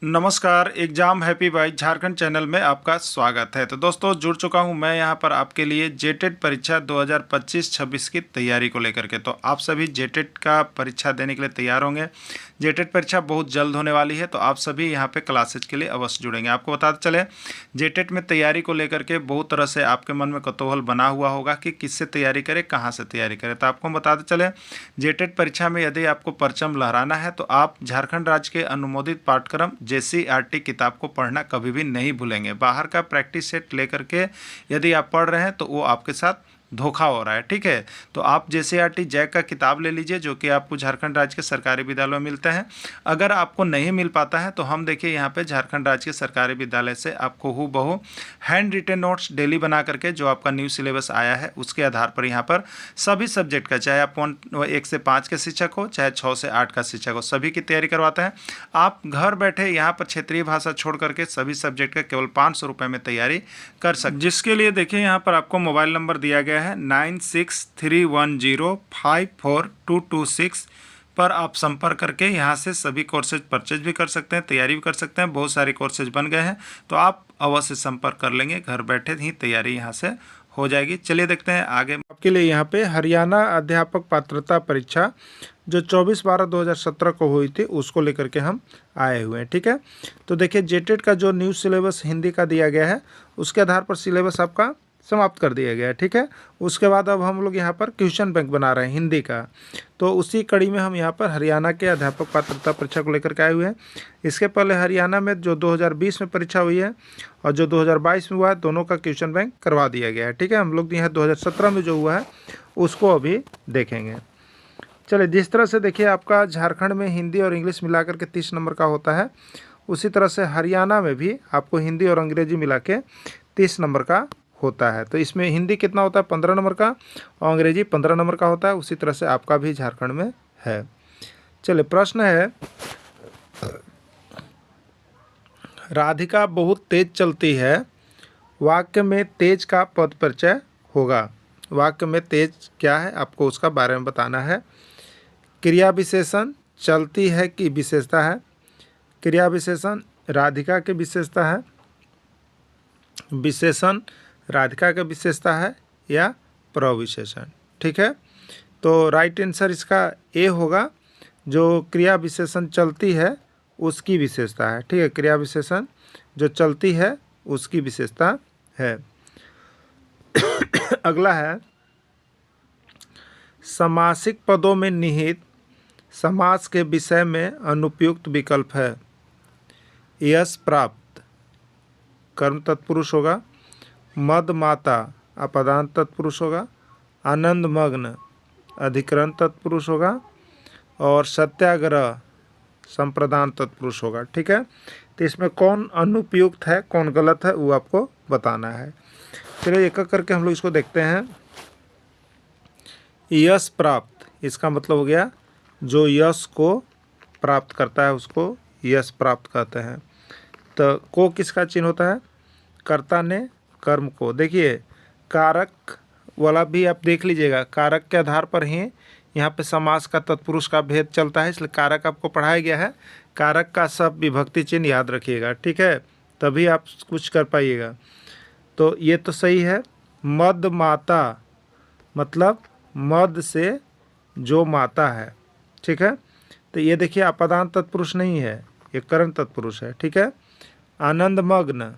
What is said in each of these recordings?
नमस्कार, exam happy by Jharkhand channel में आपका स्वागत है। तो दोस्तों जुड़ चुका हूं मैं यहां पर आपके लिए जेटेट परीक्षा 2025-26 की तैयारी को लेकर के। तो आप सभी जेटेट का परीक्षा देने के लिए तैयार होंगे। जेटेट परीक्षा बहुत जल्द होने वाली है, तो आप सभी यहां पे क्लासेज के लिए अवश्य जुड़ेंगे। आपको बताते चले, जेटेट में तैयारी को लेकर के बहुत तरह से आपके मन में कौतूहल बना हुआ होगा कि किससे तैयारी करें, कहाँ से तैयारी करें। तो आपको बताते चले, जेटेट परीक्षा में यदि आपको परचम लहराना है तो आप झारखंड राज्य के अनुमोदित पाठ्यक्रम JCERT किताब को पढ़ना कभी भी नहीं भूलेंगे। बाहर का प्रैक्टिस सेट लेकर के यदि आप पढ़ रहे हैं तो वो आपके साथ धोखा हो रहा है, ठीक है। तो आप JCERT जैक का किताब ले लीजिए, जो कि आपको झारखंड राज्य के सरकारी विद्यालयों में मिलते हैं। अगर आपको नहीं मिल पाता है तो हम देखिए यहाँ पे झारखंड राज्य के सरकारी विद्यालय से आपको हूबहू हैंड रिटेन नोट्स डेली बना करके जो आपका न्यू सिलेबस आया है उसके आधार पर यहाँ पर सभी सब्जेक्ट का, चाहे आप 1 से 5 के शिक्षक हो, चाहे 6 से 8 का शिक्षक हो, सभी की तैयारी करवाते हैं। आप घर बैठे यहाँ पर क्षेत्रीय भाषा छोड़ करके सभी सब्जेक्ट का केवल 500 रुपये में तैयारी कर सकते, जिसके लिए देखिए यहाँ पर आपको मोबाइल नंबर दिया गया है 9631054226 पर आप संपर्क करके यहाँ से सभी कोर्सेज परचेज भी कर सकते हैं, तैयारी भी कर सकते हैं। बहुत सारे कोर्सेज बन गए हैं, तो आप अवश्य संपर्क कर लेंगे, घर बैठे ही तैयारी यहाँ से हो जाएगी। चलिए देखते हैं आगे। आपके लिए यहाँ पे हरियाणा अध्यापक पात्रता परीक्षा जो 24/12/2017 को हुई थी उसको लेकर के हम आए हुए हैं, ठीक है। तो देखिए जेटेट का जो न्यू सिलेबस हिंदी का दिया गया है उसके आधार पर सिलेबस आपका समाप्त कर दिया गया है, ठीक है। उसके बाद अब हम लोग यहाँ पर क्वेश्चन बैंक बना रहे हैं हिंदी का। तो उसी कड़ी में हम यहाँ पर हरियाणा के अध्यापक पात्रता परीक्षा को लेकर के आए हुए हैं। इसके पहले हरियाणा में जो 2020 में परीक्षा हुई है और जो 2022 में हुआ है, दोनों का क्वेश्चन बैंक करवा दिया गया है, ठीक है। हम लोग यहाँ 2017 में जो हुआ है उसको अभी देखेंगे। चलिए, जिस तरह से देखिए आपका झारखंड में हिंदी और इंग्लिश मिला करके 30 नंबर का होता है, उसी तरह से हरियाणा में भी आपको हिंदी और अंग्रेजी मिला के 30 नंबर का होता है। तो इसमें हिंदी कितना होता है 15 नंबर का और अंग्रेजी 15 नंबर का होता है। उसी तरह से आपका भी झारखंड में है। चलिए, प्रश्न है, राधिका बहुत तेज चलती है, वाक्य में तेज का पद परिचय होगा। वाक्य में तेज क्या है आपको उसका बारे में बताना है। क्रिया विशेषण चलती है की विशेषता है, क्रिया विशेषण राधिका की विशेषता है, विशेषण राधिका की विशेषता है या प्रविशेषण, ठीक है। तो राइट आंसर इसका ए होगा, जो क्रिया विशेषण चलती है उसकी विशेषता है, ठीक है। क्रिया विशेषण जो चलती है उसकी विशेषता है। अगला है, समासिक पदों में निहित समास के विषय में अनुपयुक्त विकल्प है। यश प्राप्त कर्म तत्पुरुष होगा, मद माता अपदान तत्पुरुष होगा, आनंद मग्न अधिकरण तत्पुरुष होगा और सत्याग्रह संप्रदान तत्पुरुष होगा, ठीक है। तो इसमें कौन अनुपयुक्त है कौन गलत है वो आपको बताना है। चलिए एक एक करके हम लोग इसको देखते हैं। यश प्राप्त, इसका मतलब हो गया जो यश को प्राप्त करता है उसको यश प्राप्त कहते हैं। तो को किसका चिन्ह होता है, कर्ता ने कर्म को। देखिए कारक वाला भी आप देख लीजिएगा, कारक के आधार पर ही यहाँ पे समास का तत्पुरुष का भेद चलता है, इसलिए कारक आपको पढ़ाया गया है। कारक का सब विभक्ति चिन्ह याद रखिएगा, ठीक है, तभी आप कुछ कर पाइएगा। तो ये तो सही है। मद माता मतलब मद से जो माता है, ठीक है। तो ये देखिए अपदान तत्पुरुष नहीं है, ये करण तत्पुरुष है, ठीक है। आनंद मग्न,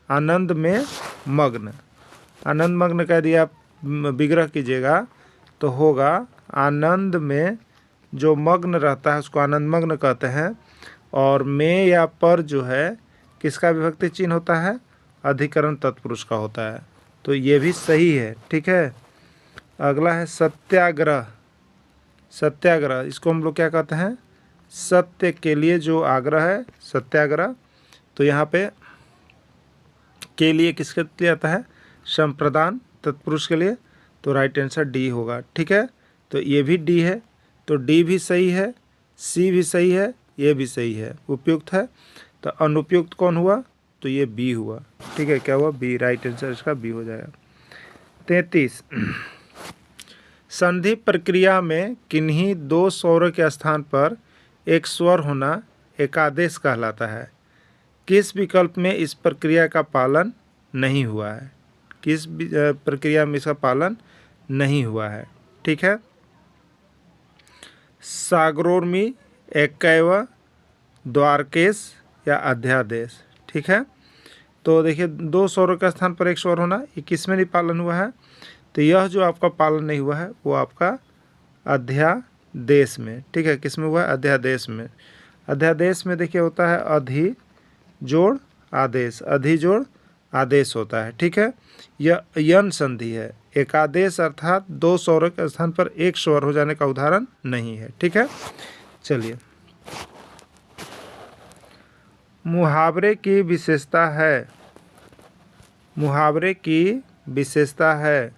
आनंद में मग्न, आनंद मग्न कह दिया, आप विग्रह कीजिएगा तो होगा आनंद में जो मग्न रहता है उसको आनंद मग्न कहते हैं। और में या पर जो है किसका विभक्ति चिन्ह होता है, अधिकरण तत्पुरुष का होता है। तो ये भी सही है, ठीक है। अगला है सत्याग्रह, सत्याग्रह इसको हम लोग क्या कहते हैं, सत्य के लिए जो आग्रह है सत्याग्रह। तो यहाँ पे के लिए किसके लिए आता है, संप्रदान तत्पुरुष के लिए। तो राइट आंसर डी होगा, ठीक है। तो ये भी डी है, तो डी भी सही है, सी भी सही है, ये भी सही है, उपयुक्त है। तो अनुपयुक्त कौन हुआ, तो ये बी हुआ, ठीक है। क्या हुआ, बी, राइट आंसर इसका बी हो जाएगा। 33, संधि प्रक्रिया में किन्हीं दो स्वरों के स्थान पर एक स्वर होना एकादेश कहलाता है। किस विकल्प में इस प्रक्रिया का पालन नहीं हुआ है? किस प्रक्रिया में इसका पालन नहीं हुआ है? ठीक है, सागरोर्मी, एकैव, द्वारकेश या अध्यादेश। ठीक है, तो देखिए 2 स्वरों के स्थान पर 1 स्वर होना, ये किस में नहीं पालन हुआ है? तो यह जो आपका पालन नहीं हुआ है वो आपका अध्यादेश में। ठीक है, किस में हुआ है? अध्यादेश में। अध्यादेश में देखिए होता है अधि जोड़ आदेश, अधि जोड़ आदेश होता है। ठीक है, यह यन संधि है। एकादेश अर्थात 2 स्वरों के स्थान पर 1 स्वर हो जाने का उदाहरण नहीं है। ठीक है, चलिए, मुहावरे की विशेषता है। मुहावरे की विशेषता है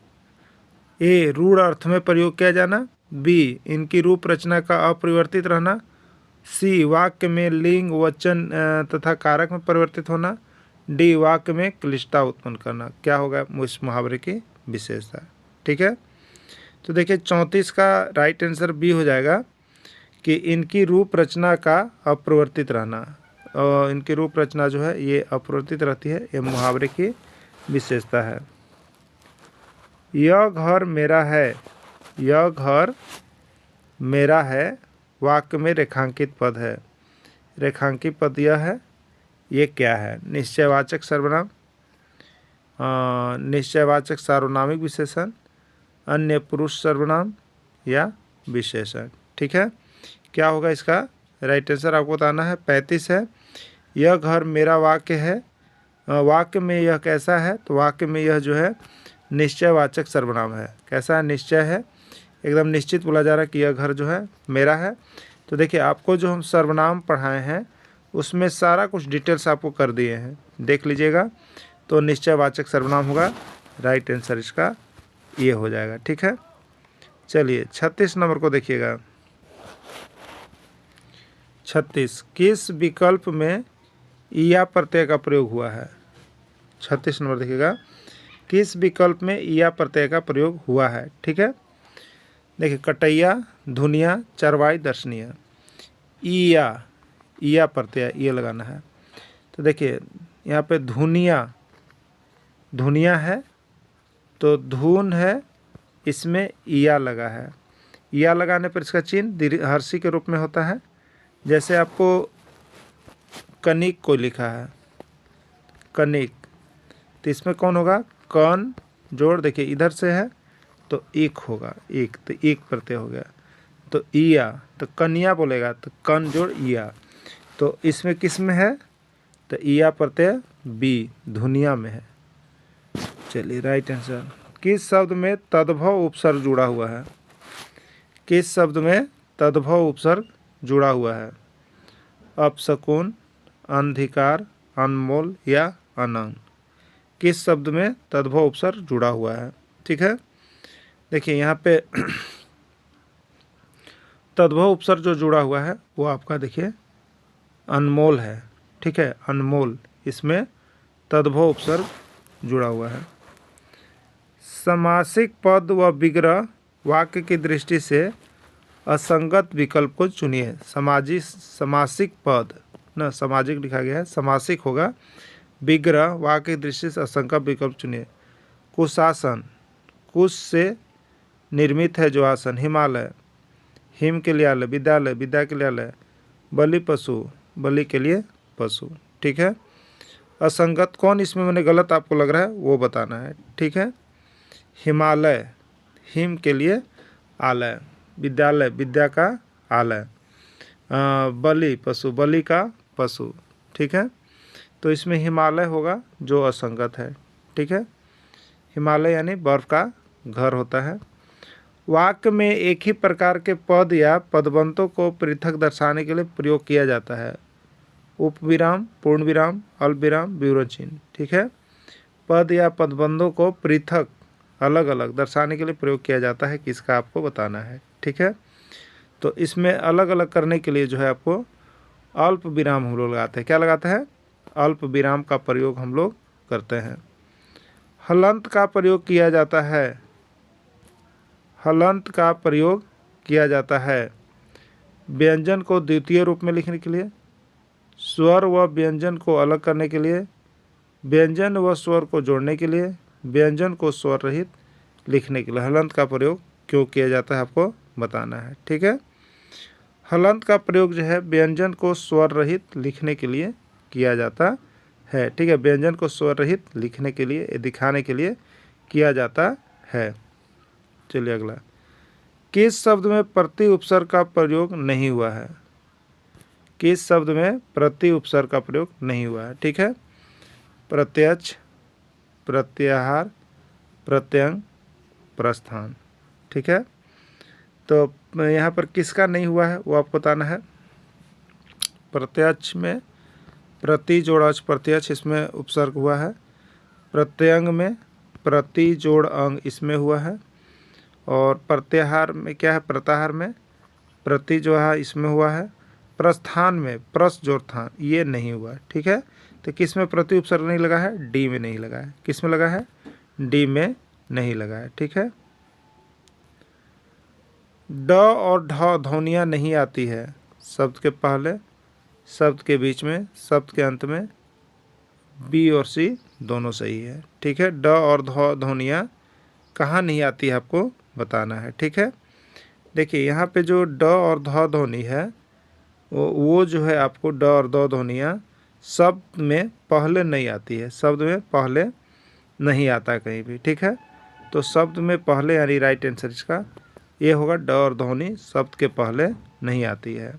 ए, रूढ़ अर्थ में प्रयोग किया जाना, बी, इनकी रूप रचना का अपरिवर्तित रहना, सी, वाक्य में लिंग वचन तथा कारक में परिवर्तित होना, डी, वाक्य में क्लिष्टता उत्पन्न करना। क्या होगा इस मुहावरे की विशेषता? ठीक है, तो देखिए 34 का राइट आंसर बी हो जाएगा कि इनकी रूप रचना का अपरिवर्तित रहना। और इनकी रूप रचना जो है ये अपरिवर्तित रहती है, ये मुहावरे की विशेषता है। यह घर मेरा है, यह घर मेरा है, वाक्य में रेखांकित पद है। रेखांकित पद यह है, ये क्या है? निश्चयवाचक सर्वनाम, निश्चयवाचक सार्वनामिक विशेषण, अन्य पुरुष सर्वनाम या विशेषण। ठीक है, क्या होगा इसका राइट आंसर आपको बताना है। 35 है, यह घर मेरा वाक्य है, वाक्य में यह कैसा है? तो वाक्य में यह जो है निश्चयवाचक सर्वनाम है। कैसा है? निश्चय है, एकदम निश्चित बोला जा रहा है कि यह घर जो है मेरा है। तो देखिए आपको जो हम सर्वनाम पढ़ाए हैं उसमें सारा कुछ डिटेल्स आपको कर दिए हैं, देख लीजिएगा। तो निश्चयवाचक सर्वनाम होगा, राइट आंसर इसका ये हो जाएगा। ठीक है, चलिए 36 नंबर को देखिएगा। 36, किस विकल्प में या प्रत्यय का प्रयोग हुआ है? 36 नंबर देखिएगा, किस विकल्प में या प्रत्यय का प्रयोग हुआ है? ठीक है, देखिए कटैया, धुनिया, चरवाई, दर्शनीय। ईया प्रत्यय ये लगाना है। तो देखिए यहाँ पे धुनिया, धुनिया है तो धुन है, इसमें ईया लगा है। ईया लगाने पर इसका चिन्ह हर्षी के रूप में होता है। जैसे आपको कनिक को लिखा है, कनिक, तो इसमें कौन होगा? कन जोड़, देखिए इधर से है तो एक होगा, एक, तो एक प्रत्यय हो गया। तो ईया, तो कन्या बोलेगा तो कन जोड़ ईया, तो इसमें किस में है? तो ईया प्रत्यय बी, धुनिया में है। चलिए राइट आंसर, किस शब्द में तद्भव उपसर्ग जुड़ा हुआ है? किस शब्द में तद्भव उपसर्ग जुड़ा हुआ है? अपशकुन, अंधिकार, अनमोल या अनंग। किस शब्द में तद्भव उपसर्ग जुड़ा हुआ है? ठीक है, देखिए यहाँ पे तद्भव उपसर्ग जो जुड़ा हुआ है वो आपका देखिए अनमोल है। ठीक है, अनमोल, इसमें तद्भव उपसर्ग जुड़ा हुआ है। समासिक पद व विग्रह वाक्य की दृष्टि से असंगत विकल्प को चुनिए। समासिक पद ना, सामाजिक लिखा गया है, समासिक होगा। विग्रह वाक्य की दृष्टि से असंगत विकल्प चुनिए। कुशासन, कुश से निर्मित है जो आसन। हिमालय, हिम के लिए आलय। विद्यालय, विद्या के लिए आलय। बलि पशु, बलि के लिए पशु। ठीक है, असंगत कौन इसमें मैंने गलत आपको लग रहा है वो बताना है। ठीक है, हिमालय, हिम के लिए आलय। विद्यालय, विद्या का आलय। बलि पशु, बलि का पशु। ठीक है, तो इसमें हिमालय होगा जो असंगत है। ठीक है, हिमालय यानी बर्फ का घर होता है। वाक्य में एक ही प्रकार के पद या पदबंतों को पृथक दर्शाने के लिए प्रयोग किया जाता है। उपविराम, पूर्ण विराम, अल्प विराम, विवरण चिन्ह। ठीक है, पद या पदबंधों को पृथक अलग अलग दर्शाने के लिए प्रयोग किया जाता है, किसका आपको बताना है। ठीक है, तो इसमें अलग अलग करने के लिए जो है आपको अल्प विराम हम लोग लगाते हैं। क्या लगाते हैं? अल्प विराम का प्रयोग हम लोग करते हैं। हलंत का प्रयोग किया जाता है। हलंत का प्रयोग किया जाता है व्यंजन को द्वितीय रूप में लिखने के लिए, स्वर व व्यंजन को अलग करने के लिए, व्यंजन व स्वर को जोड़ने के लिए, व्यंजन को स्वर रहित लिखने के लिए हलंत का प्रयोग क्यों किया जाता है आपको बताना है। ठीक है, हलंत का प्रयोग जो है व्यंजन को स्वर रहित लिखने के लिए किया जाता है। ठीक है, व्यंजन को स्वर रहित लिखने के लिए, दिखाने के लिए किया जाता है। चलिए अगला, किस शब्द में प्रति उपसर्ग का प्रयोग नहीं हुआ है? किस शब्द में प्रति उपसर्ग का प्रयोग नहीं हुआ है? ठीक है, प्रत्यक्ष, प्रत्याहार, प्रत्यंग, प्रस्थान। ठीक है, तो यहाँ पर किसका नहीं हुआ है वो आपको बताना है। प्रत्यक्ष में प्रति जोड़ अच प्रत्यक्ष, इसमें उपसर्ग हुआ है। प्रत्यंग में प्रति जोड़ अंग, इसमें हुआ है। और प्रत्याहार में क्या है? प्रत्याहार में प्रति जो है इसमें हुआ है। प्रस्थान में प्रस जोड़ थान, ये नहीं हुआ। ठीक है, तो किस में प्रति उपसर्ग नहीं लगा है? डी में नहीं लगा है। किस में लगा है? डी में नहीं लगा है। ठीक है, ड और ढ ध्वनियाँ नहीं आती है शब्द के पहले, शब्द के बीच में, शब्द के अंत में। बी और सी दोनों सही है। ठीक है, ड और ध ध्वनियाँ कहाँ नहीं आती है आपको बताना है। ठीक है, देखिए यहाँ पे जो ड और ध ध्वनि है वो जो है आपको ड और द ध्वनियाँ शब्द में पहले नहीं आती है, शब्द में पहले नहीं आता कहीं भी। ठीक है, तो शब्द में पहले यानी राइट आंसर इसका ये होगा, ड और ध्वनि शब्द के पहले नहीं आती है।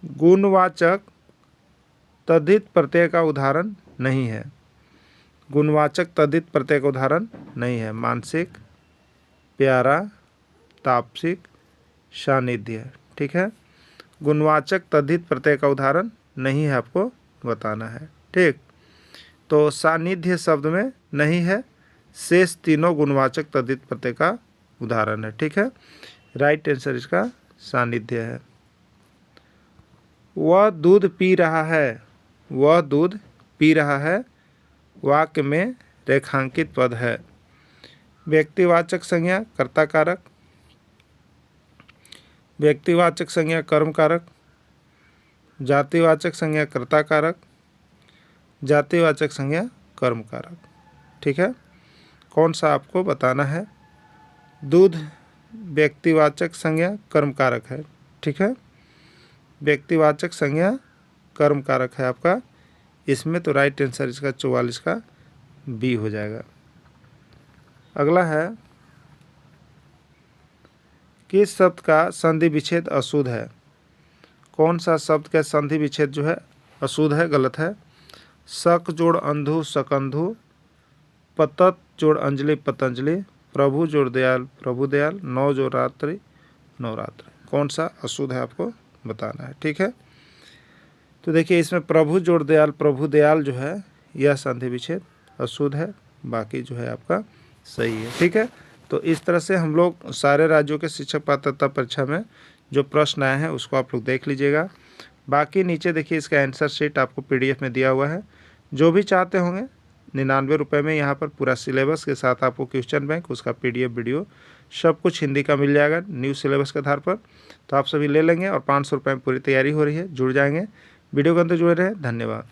गुणवाचक तद्धित प्रत्यय का उदाहरण नहीं है। गुणवाचक तद्धित प्रत्यय का उदाहरण नहीं है। मानसिक, प्यारा, तापसिक, सानिध्य। ठीक है, गुणवाचक तद्धित प्रत्यय का उदाहरण नहीं है, आपको बताना है। ठीक, तो सानिध्य शब्द में नहीं है, शेष तीनों गुणवाचक तद्धित प्रत्यय का उदाहरण है। ठीक है, राइट आंसर इसका सानिध्य है। वह दूध पी रहा है, वह दूध पी रहा है वाक्य में रेखांकित पद है। व्यक्तिवाचक संज्ञा कर्ता कारक, व्यक्तिवाचक संज्ञा कर्म कारक, जातिवाचक संज्ञा कर्ता कारक, जातिवाचक संज्ञा कर्म कारक। ठीक है, कौन सा आपको बताना है? दूध व्यक्तिवाचक संज्ञा कर्म कारक है। ठीक है, व्यक्तिवाचक संज्ञा कर्म कारक है आपका इसमें, तो राइट आंसर इसका 44 का बी हो जाएगा। अगला है, किस शब्द का संधि विच्छेद अशुद्ध है? कौन सा शब्द का संधि विच्छेद जो है अशुद्ध है, गलत है? शक जोड़ अंधु शकंधु, पतत जोड़ अंजलि पतंजलि, प्रभु जोड़ दयाल प्रभु दयाल, नौ जोड़ रात्रि नवरात्रि। कौन सा अशुद्ध है आपको बताना है। ठीक है, तो देखिए इसमें प्रभु जोड़ दयाल प्रभु दयाल जो है यह संधि विच्छेद अशुद्ध है, बाकी जो है आपका सही है। ठीक है, तो इस तरह से हम लोग सारे राज्यों के शिक्षक पात्रता परीक्षा में जो प्रश्न आए हैं उसको आप लोग देख लीजिएगा। बाकी नीचे देखिए इसका आंसर शीट आपको PDF में दिया हुआ है। जो भी चाहते होंगे 99 रुपये में यहाँ पर पूरा सिलेबस के साथ आपको क्वेश्चन बैंक, उसका PDF वीडियो सब कुछ हिंदी का मिल जाएगा न्यू सिलेबस के आधार पर। तो आप सभी ले लेंगे और 500 रुपये में पूरी तैयारी हो रही है। जुड़ जाएंगे, वीडियो के अंदर जुड़े रहें। धन्यवाद।